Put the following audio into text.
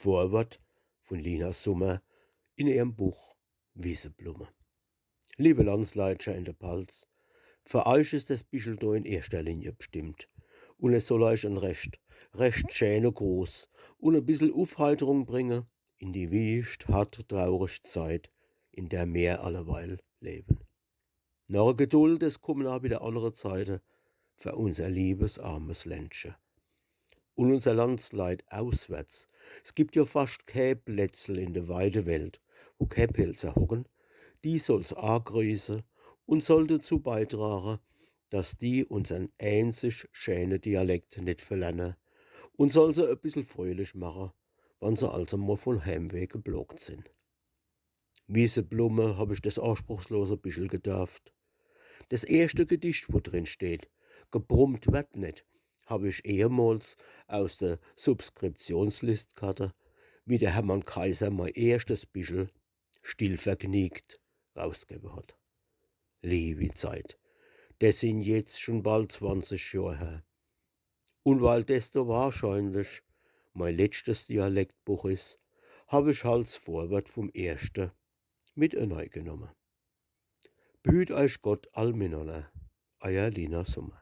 Vorwort von Lina Summer in ihrem Buch Wieseblume. Liebe Landsleitscher in der Palz, für euch ist das Bischel da in erster Linie bestimmt. Und es soll euch ein recht schöne groß und ein bisschen Aufheiterung bringen in die wüst, hart, traurige Zeit, in der wir alleweil leben. Nach Geduld, es kommen auch wieder andere Zeiten für unser liebes, armes Ländchen. Und unser Landsleid auswärts. Es gibt ja fast kein Plätzl in der weiten Welt, wo kein Pilzer hocken. Die soll's angrüßen und soll dazu beitragen, dass die unseren einzig schönen Dialekt nicht verlernen und soll sie ein bisschen fröhlich machen, wenn sie also mal von Heimweg geblockt sind. Wieseblume hab ich das anspruchslose Bischel gedurft. Das erste Gedicht, wo drin steht, gebrummt wird nicht, habe ich ehemals aus der Subskriptionslistkarte, wie der Hermann Kaiser mein erstes Bischel still vergnügt rausgegeben hat. Liebe Zeit, das sind jetzt schon bald 20 Jahre her. Und weil das da wahrscheinlich mein letztes Dialektbuch ist, habe ich als Vorwort vom ersten mit genommen. Behüt euch Gott all miteinander, euer Lina Summer.